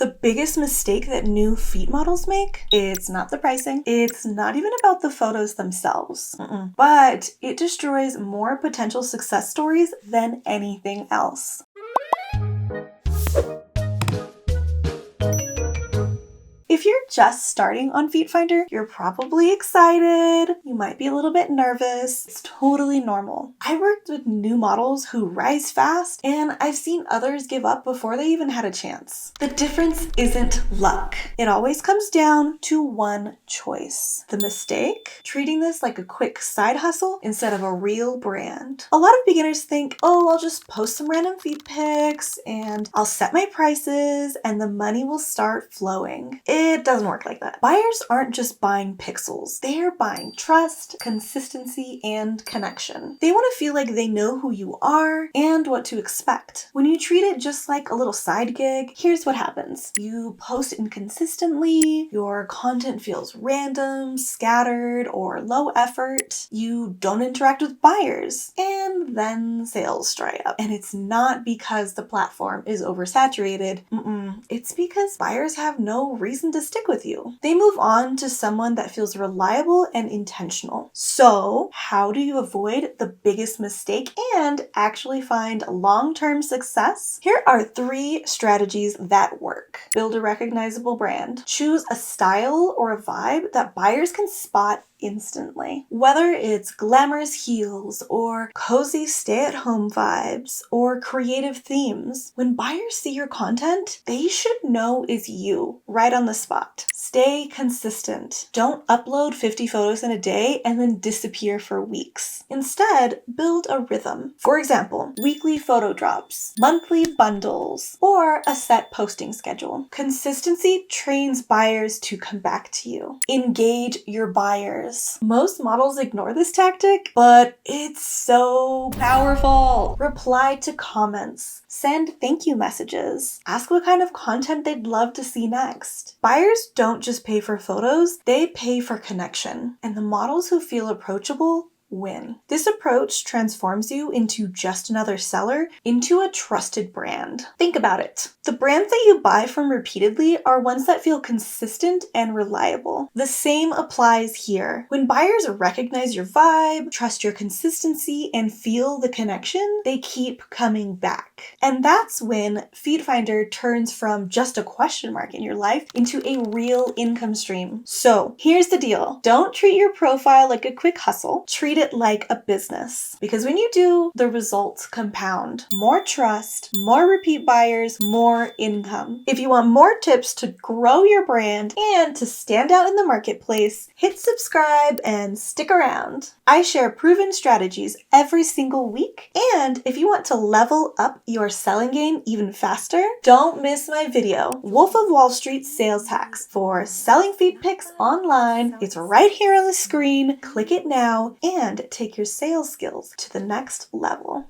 The biggest mistake that new feet models make, it's not the pricing, it's not even about the photos themselves, but it destroys more potential success stories than anything else. If you're just starting on FeetFinder, you're probably excited, you might be a little bit nervous. It's totally normal. I worked with new models who rise fast, and I've seen others give up before they even had a chance. The difference isn't luck. It always comes down to one choice. The mistake? Treating this like a quick side hustle instead of a real brand. A lot of beginners think, oh, I'll just post some random feet pics and I'll set my prices and the money will start flowing. It doesn't work like that. Buyers aren't just buying pixels. They're buying trust, consistency, and connection. They want to feel like they know who you are and what to expect. When you treat it just like a little side gig, here's what happens. You post inconsistently, your content feels random, scattered, or low effort. You don't interact with buyers, and then sales dry up. And it's not because the platform is oversaturated. It's because buyers have no reason to stick with you. They move on to someone that feels reliable and intentional. So, how do you avoid the biggest mistake and actually find long-term success? Here are 3 strategies that work. Build a recognizable brand. Choose a style or a vibe that buyers can spot instantly. Whether it's glamorous heels or cozy stay-at-home vibes or creative themes, when buyers see your content, they should know it's you right on the spot. Stay consistent. Don't upload 50 photos in a day and then disappear for weeks. Instead, build a rhythm. For example, weekly photo drops, monthly bundles, or a set posting schedule. Consistency trains buyers to come back to you. Engage your buyers. Most models ignore this tactic, but it's so powerful. Reply to comments. Send thank you messages. Ask what kind of content they'd love to see next. Buyers don't just pay for photos, they pay for connection. And the models who feel approachable win. This approach transforms you into just another seller into a trusted brand. Think about it. The brands that you buy from repeatedly are ones that feel consistent and reliable. The same applies here. When buyers recognize your vibe, trust your consistency, and feel the connection, they keep coming back. And that's when FeetFinder turns from just a question mark in your life into a real income stream. So here's the deal. Don't treat your profile like a quick hustle. Treat it like a business. Because when you do, the results compound. More trust, more repeat buyers, more income. If you want more tips to grow your brand and to stand out in the marketplace, hit subscribe and stick around. I share proven strategies every single week. And if you want to level up your selling game even faster, don't miss my video, Wolf of Wall Street Sales Hacks for selling feet pics online. It's right here on the screen. Click it now and take your sales skills to the next level.